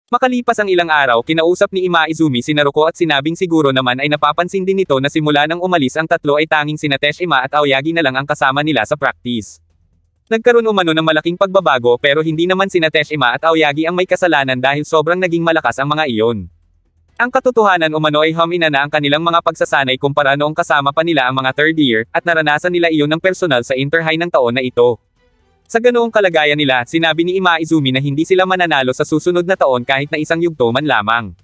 Makalipas ang ilang araw, kinausap ni Ima Izumi si Naruko at sinabing siguro naman ay napapansin din nito na simula nang umalis ang tatlo ay tanging sina Teshima at Aoyagi na lang ang kasama nila sa practice. Nagkaroon umano ng malaking pagbabago pero hindi naman sina Teshima at Aoyagi ang may kasalanan dahil sobrang naging malakas ang mga iyon. Ang katotohanan umano ay humina na ang kanilang mga pagsasanay kumpara noong kasama pa nila ang mga third year, at naranasan nila iyon ng personal sa Inter-High ng taon na ito. Sa ganoong kalagayan nila, sinabi ni Ima Izumi na hindi sila mananalo sa susunod na taon kahit na isang yugto man lamang.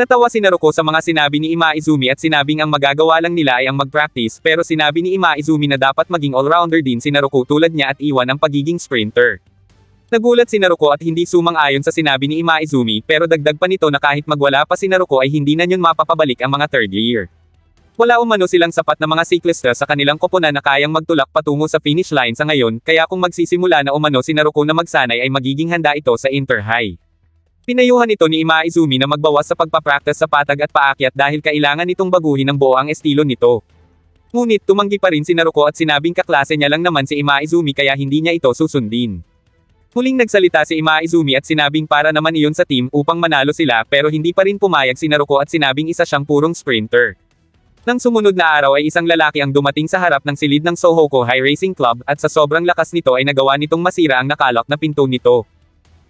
Natawa si Naruko sa mga sinabi ni Ima Izumi at sinabing ang magagawa lang nila ay ang mag-practice, pero sinabi ni Ima Izumi na dapat maging all-rounder din si Naruko tulad niya at iwan ang pagiging sprinter. Nagulat si Naruko at hindi sumang-ayon sa sinabi ni Ima Izumi, pero dagdag pa nito na kahit magwala pa si Naruko ay hindi na yun mapapabalik ang mga third year. Wala umano silang sapat na mga siklista sa kanilang koponan na kayang magtulak patungo sa finish line sa ngayon, kaya kung magsisimula na umano si Naruko na magsanay ay magiging handa ito sa Inter-High. Pinayuhan ito ni Ima Izumi na magbawas sa pagpapractice sa patag at paakyat dahil kailangan nitong baguhin ng buo ang estilo nito. Ngunit tumanggi pa rin si Naruko at sinabing kaklase niya lang naman si Ima Izumi kaya hindi niya ito susundin. Huling nagsalita si Ima Izumi at sinabing para naman iyon sa team upang manalo sila, pero hindi pa rin pumayag si Naruko at sinabing isa siyang purong sprinter. Nang sumunod na araw ay isang lalaki ang dumating sa harap ng silid ng Sohoko High Racing Club, at sa sobrang lakas nito ay nagawa nitong masira ang nakalak na pinto nito.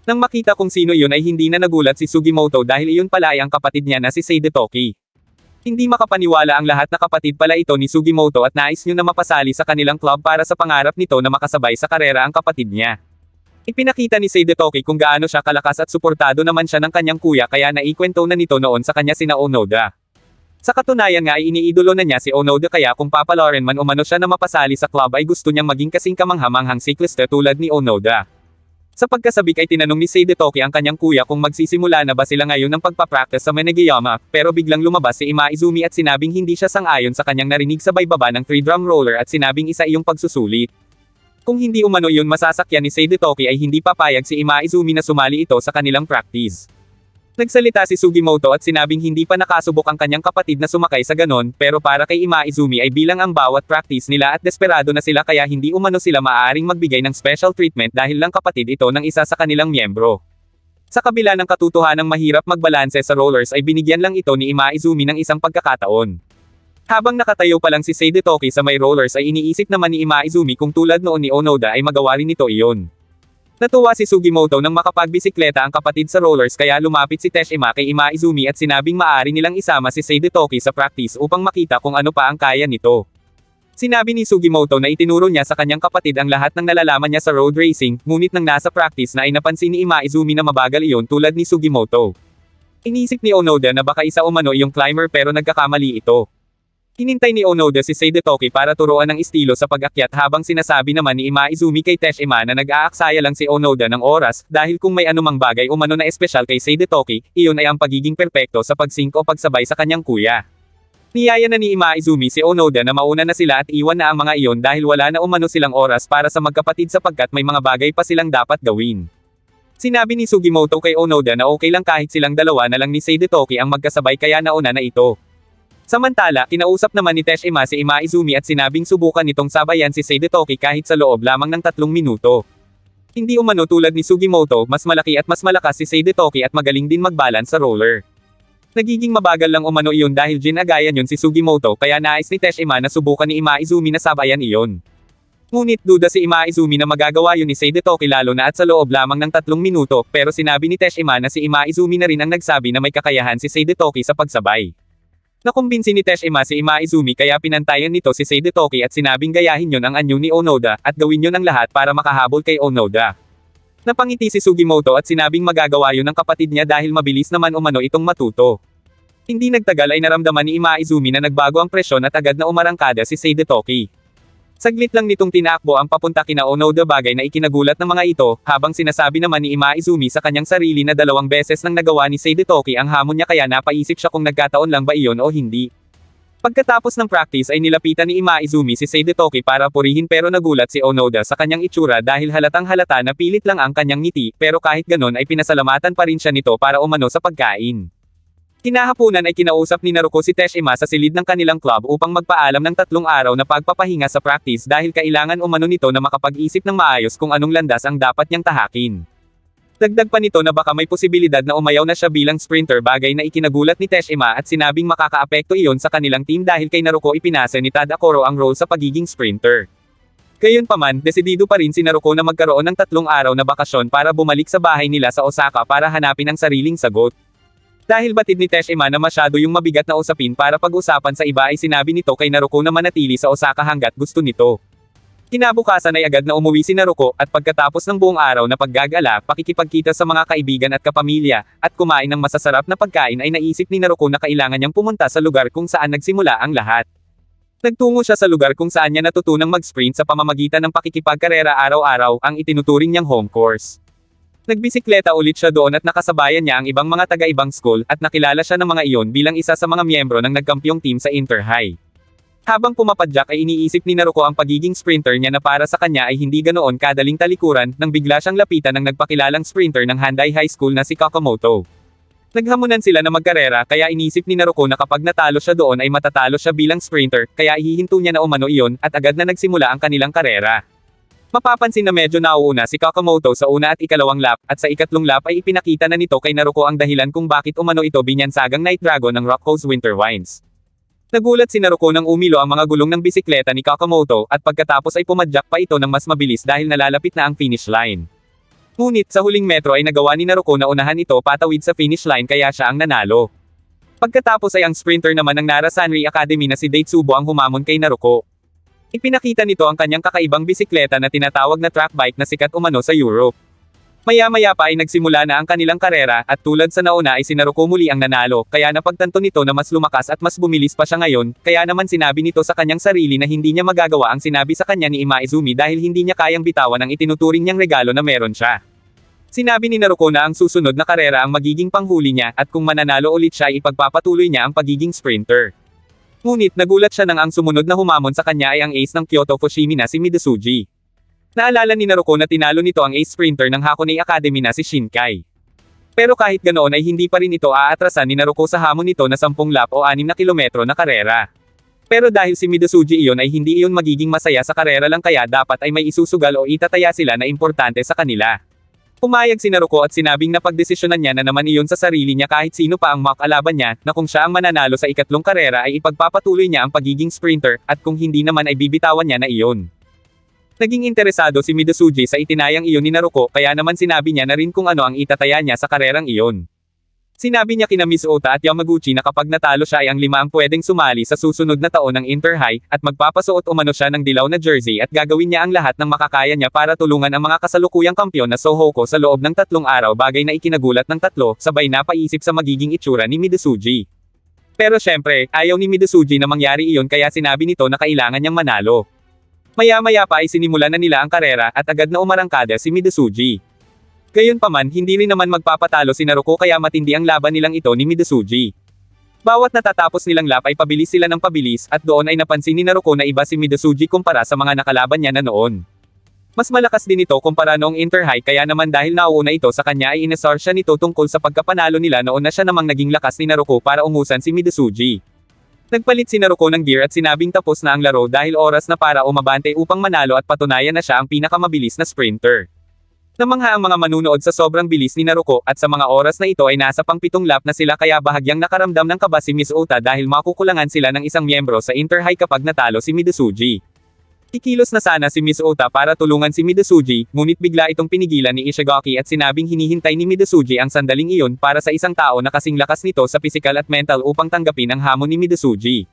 Nang makita kung sino yun ay hindi na nagulat si Sugimoto dahil iyon pala ay ang kapatid niya na si Seide Toki. Hindi makapaniwala ang lahat na kapatid pala ito ni Sugimoto at nais niyo na mapasali sa kanilang club para sa pangarap nito na makasabay sa karera ang kapatid niya. Ipinakita ni Seide Toki kung gaano siya kalakas at suportado naman siya ng kanyang kuya kaya naikwento na nito noon sa kanya sina Onoda. Sa katunayan nga ay iniidolo na niya si Onoda kaya kung papalarin man umano siya na mapasali sa club ay gusto niyang maging kasing kamanghamanghang siklista tulad ni Onoda. Sa pagkasabik ay tinanong ni Seide Toki ang kanyang kuya kung magsisimula na ba sila ngayon ng pagpapractice sa Menegiyama, pero biglang lumabas si Ima Izumi at sinabing hindi siya sang-ayon sa kanyang narinig sa baybaba ng 3-drum roller at sinabing isa iyong pagsusulit. Kung hindi umano yun masasakyan ni Seide Toki ay hindi papayag si Ima Izumi na sumali ito sa kanilang practice. Nagsalita si Sugimoto at sinabing hindi pa nakasubok ang kanyang kapatid na sumakay sa ganon, pero para kay Ima Izumi ay bilang ang bawat practice nila at desperado na sila kaya hindi umano sila maaaring magbigay ng special treatment dahil lang kapatid ito ng isa sa kanilang miyembro. Sa kabila ng katotohanang mahirap magbalanse sa rollers ay binigyan lang ito ni Ima Izumi ng isang pagkakataon. Habang nakatayo pa lang si Seide Toki sa may rollers ay iniisip naman ni Ima Izumi kung tulad noon ni Onoda ay magawa rin nito iyon. Natuwa si Sugimoto nang makapagbisikleta ang kapatid sa rollers kaya lumapit si Teshima kay Ima Izumi at sinabing maaari nilang isama si Seide Toki sa practice upang makita kung ano pa ang kaya nito. Sinabi ni Sugimoto na itinuro niya sa kanyang kapatid ang lahat ng nalalaman niya sa road racing, ngunit nang nasa practice na ay napansin ni Ima Izumi na mabagal iyon tulad ni Sugimoto. Inisip ni Onoda na baka isa umano iyong climber pero nagkakamali ito. Hinintay ni Onoda si Seide Toki para turuan ng estilo sa pag-akyat habang sinasabi naman ni Ima Izumi kay Teshima na nag-aaksaya lang si Onoda ng oras dahil kung may anumang bagay umano na espesyal kay Seide Toki, iyon ay ang pagiging perpekto sa pag-sync o pagsabay sa kanyang kuya. Niyaya na ni Ima Izumi si Onoda na mauna na sila at iwan na ang mga iyon dahil wala na umano silang oras para sa magkapatid sapagkat may mga bagay pa silang dapat gawin. Sinabi ni Sugimoto kay Onoda na okay lang kahit silang dalawa na lang ni Seide Toki ang magkasabay kaya nauna na ito. Samantala, kinausap naman ni Teshima si Ima Izumi at sinabing subukan nitong sabayan si Seide Toki kahit sa loob lamang ng 3 minuto. Hindi umano tulad ni Sugimoto, mas malaki at mas malakas si Seide Toki at magaling din magbalance sa roller. Nagiging mabagal lang umano iyon dahil ginagayan yun si Sugimoto kaya nais ni Teshima na subukan ni Ima Izumi na sabayan iyon. Ngunit duda si Ima Izumi na magagawa yun ni Seide Toki lalo na at sa loob lamang ng 3 minuto, pero sinabi ni Teshima na si Ima Izumi na rin ang nagsabi na may kakayahan si Seide Toki sa pagsabay. Nakumbinsi ni Teshima si Ima Izumi kaya pinantayan nito si Seide Toki at sinabing gayahin yon ang anyo ni Onoda, at gawin yon ang lahat para makahabol kay Onoda. Napangiti si Sugimoto at sinabing magagawa yon ng kapatid niya dahil mabilis naman umano itong matuto. Hindi nagtagal ay naramdaman ni Ima Izumi na nagbago ang presyon at agad na umarangkada si Seide Toki. Saglit lang nitong tinakbo ang papunta kina Onoda bagay na ikinagulat ng mga ito, habang sinasabi naman ni Ima Izumi sa kanyang sarili na 2 beses nang nagawa ni Seide Toki ang hamon niya kaya napaisip siya kung nagkataon lang ba iyon o hindi. Pagkatapos ng practice ay nilapitan ni Ima Izumi si Seide Toki para purihin pero nagulat si Onoda sa kanyang itsura dahil halatang halata na pilit lang ang kanyang ngiti, pero kahit ganon ay pinasalamatan pa rin siya nito para umano sa pagkain. Kinahapunan ay kinausap ni Naruko si Teshima sa silid ng kanilang club upang magpaalam ng 3 araw na pagpapahinga sa practice dahil kailangan umano nito na makapag-isip ng maayos kung anong landas ang dapat niyang tahakin. Dagdag pa nito na baka may posibilidad na umayaw na siya bilang sprinter, bagay na ikinagulat ni Teshima at sinabing makakaapekto iyon sa kanilang team dahil kay Naruko ipinasa ni Tadakoro ang role sa pagiging sprinter. Gayunpaman, desidido pa rin si Naruko na magkaroon ng 3 araw na bakasyon para bumalik sa bahay nila sa Osaka para hanapin ang sariling sagot. Dahil batid ni Teshima na masyado yung mabigat na usapin para pag-usapan sa iba ay sinabi nito kay Naruko na manatili sa Osaka hanggat gusto nito. Kinabukasan ay agad na umuwi si Naruko at pagkatapos ng buong araw na paggagala, pakikipagkita sa mga kaibigan at kapamilya, at kumain ng masasarap na pagkain ay naisip ni Naruko na kailangan niyang pumunta sa lugar kung saan nagsimula ang lahat. Nagtungo siya sa lugar kung saan niya natutunang mag-sprint sa pamamagitan ng pakikipagkarera araw-araw, ang itinuturing niyang home course. Nagbisikleta ulit siya doon at nakasabayan niya ang ibang mga taga-ibang school at nakilala siya ng mga iyon bilang isa sa mga miyembro ng nagkampyong team sa Inter-High. Habang pumapadyak ay iniisip ni Naruko ang pagiging sprinter niya na para sa kanya ay hindi ganoon kadaling talikuran, nang bigla siyang lapitan ng nagpakilalang sprinter ng Handai High School na si Kakamoto. Naghamunan sila na magkarera kaya inisip ni Naruko na kapag natalo siya doon ay matatalo siya bilang sprinter, kaya ihihinto niya na umano iyon at agad na nagsimula ang kanilang karera. Mapapansin na medyo nauuna si Kakamoto sa una at ikalawang lap, at sa ikatlong lap ay ipinakita na nito kay Naruko ang dahilan kung bakit umano ito binyansagang Night Dragon ng Rockhouse Winter Wines. Nagulat si Naruko nang umilo ang mga gulong ng bisikleta ni Kakamoto at pagkatapos ay pumadyak pa ito ng mas mabilis dahil nalalapit na ang finish line. Ngunit sa huling metro ay nagawa ni Naruko na unahan ito patawid sa finish line kaya siya ang nanalo. Pagkatapos ay ang sprinter naman ng Nara Sanri Academy na si Daitsubo ang humamon kay Naruko. Ipinakita nito ang kanyang kakaibang bisikleta na tinatawag na track bike na sikat umano sa Europe. Maya-maya pa ay nagsimula na ang kanilang karera, at tulad sa nauna ay si Naruko muli ang nanalo, kaya napagtanto nito na mas lumakas at mas bumilis pa siya ngayon, kaya naman sinabi nito sa kanyang sarili na hindi niya magagawa ang sinabi sa kanya ni Ima Izumi dahil hindi niya kayang bitawan ang itinuturing niyang regalo na meron siya. Sinabi ni Naruko na ang susunod na karera ang magiging panghuli niya, at kung mananalo ulit siya ay ipagpapatuloy niya ang pagiging sprinter. Ngunit nagulat siya nang ang sumunod na humamon sa kanya ay ang ace ng Kyoto Fushimi na si Midosuji. Naalala ni Naruko na tinalo nito ang ace sprinter ng Hakone Academy na si Shinkai. Pero kahit ganoon ay hindi pa rin ito aatrasan ni Naruko sa hamon nito na 10 lap o 6 na kilometro na karera. Pero dahil si Midosuji iyon ay hindi iyon magiging masaya sa karera lang kaya dapat ay may isusugal o itataya sila na importante sa kanila. Pumayag si Naruko at sinabing napagdesisyonan niya na naman iyon sa sarili niya kahit sino pa ang makalaban niya, na kung siya ang mananalo sa ikatlong karera ay ipagpapatuloy niya ang pagiging sprinter, at kung hindi naman ay bibitawan niya na iyon. Naging interesado si Midosuji sa itinayang iyon ni Naruko kaya naman sinabi niya na rin kung ano ang itataya niya sa karerang iyon. Sinabi niya kina Miss Ota at Yamaguchi na kapag natalo siya ay ang 5 ang pwedeng sumali sa susunod na taon ng Inter-High, at magpapasuot umano siya ng dilaw na jersey at gagawin niya ang lahat ng makakaya niya para tulungan ang mga kasalukuyang kampyon na Sohoko sa loob ng 3 araw, bagay na ikinagulat ng 3, sabay napaisip sa magiging itsura ni Midosuji. Pero syempre, ayaw ni Midosuji na mangyari iyon kaya sinabi nito na kailangan niyang manalo. Maya-maya pa ay sinimulan na nila ang karera at agad na umarangkada si Midosuji. Gayunpaman, hindi rin naman magpapatalo si Naruko kaya matindi ang laban nilang ito ni Midosuji. Bawat natatapos nilang lap ay pabilis sila ng pabilis, at doon ay napansin ni Naruko na iba si Midosuji kumpara sa mga nakalaban niya na noon. Mas malakas din ito kumpara noong Inter-High kaya naman dahil nauuna ito sa kanya ay inesor siya nito tungkol sa pagkapanalo nila noon na siya namang naging lakas ni Naruko para umusan si Midosuji. Nagpalit si Naruko ng gear at sinabing tapos na ang laro dahil oras na para umabante upang manalo at patunayan na siya ang pinakamabilis na sprinter. Namangha ang mga manunood sa sobrang bilis ni Naruko, at sa mga oras na ito ay nasa pang 7 lap na sila kaya bahagyang nakaramdam ng kaba si Miss Ota dahil makukulangan sila ng isang miyembro sa Inter-High kapag natalo si Midosuji. Kikilos na sana si Miss Ota para tulungan si Midosuji, ngunit bigla itong pinigilan ni Ishigaki at sinabing hinihintay ni Midosuji ang sandaling iyon para sa isang tao na kasing lakas nito sa pisikal at mental upang tanggapin ang hamon ni Midosuji.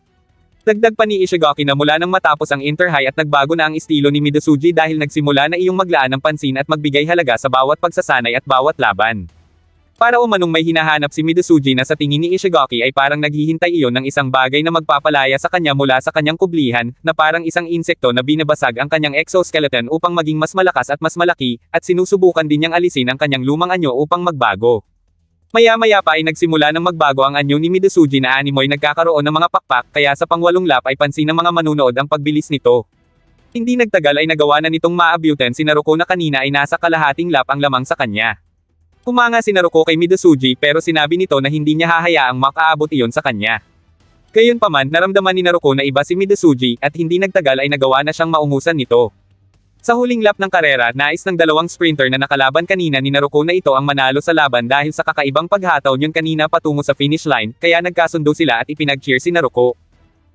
Dagdag pa ni Ishigaki na mula nang matapos ang Inter-High at nagbago na ang estilo ni Midosuji dahil nagsimula na iyong maglaan ng pansin at magbigay halaga sa bawat pagsasanay at bawat laban. Para umanong may hinahanap si Midosuji na sa tingin ni Ishigaki ay parang naghihintay iyon ng isang bagay na magpapalaya sa kanya mula sa kanyang kublihan, na parang isang insekto na binabasag ang kanyang exoskeleton upang maging mas malakas at mas malaki, at sinusubukan din niyang alisin ang kanyang lumang anyo upang magbago. Maya-maya pa ay nagsimula ng magbago ang anyo ni Midosuji na animoy nagkakaroon ng mga pakpak kaya sa pang-8 lap ay pansin ng mga manunood ang pagbilis nito. Hindi nagtagal ay nagawa na nitong maabutan si Naruko na kanina ay nasa kalahating lap ang lamang sa kanya. Humanga si Naruko kay Midosuji pero sinabi nito na hindi niya hahayaang makaabot iyon sa kanya. Gayunpaman, naramdaman ni Naruko na iba si Midosuji at hindi nagtagal ay nagawa na siyang maungusan nito. Sa huling lap ng karera, nais ng dalawang sprinter na nakalaban kanina ni Naruko na ito ang manalo sa laban dahil sa kakaibang paghataw niyon kanina patungo sa finish line, kaya nagkasundo sila at ipinag-cheer si Naruko.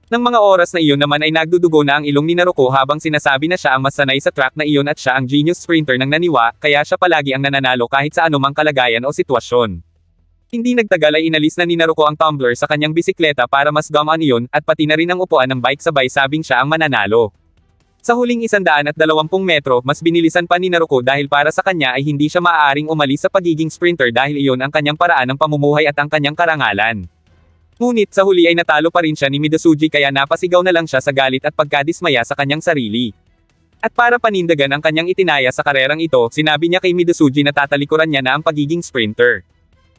Nang mga oras na iyon naman ay nagdudugo na ang ilong ni Naruko habang sinasabi na siya ang mas sanay sa track na iyon at siya ang genius sprinter ng Naniwa, kaya siya palagi ang nananalo kahit sa anumang kalagayan o sitwasyon. Hindi nagtagal ay inalis na ni Naruko ang tumbler sa kanyang bisikleta para mas gumaan iyon, at pati na rin ang upuan ng bike sabay sabing siya ang mananalo. Sa huling 120 metro, mas binilisan pa ni Naruko dahil para sa kanya ay hindi siya maaaring umalis sa pagiging sprinter dahil iyon ang kanyang paraan ng pamumuhay at ang kanyang karangalan. Ngunit sa huli ay natalo pa rin siya ni Midosuji kaya napasigaw na lang siya sa galit at pagkadismaya sa kanyang sarili. At para panindagan ang kanyang itinaya sa karerang ito, sinabi niya kay Midosuji na tatalikuran niya na ang pagiging sprinter.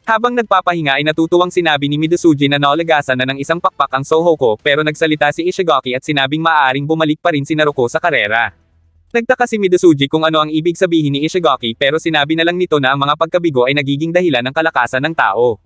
Habang nagpapahinga ay natutuwang sinabi ni Midosuji na naulagasan na ng isang pakpak ang Sohoko, pero nagsalita si Ishigaki at sinabing maaaring bumalik pa rin si Naruko sa karera. Nagtaka si Midosuji kung ano ang ibig sabihin ni Ishigaki pero sinabi na lang nito na ang mga pagkabigo ay nagiging dahilan ng kalakasan ng tao.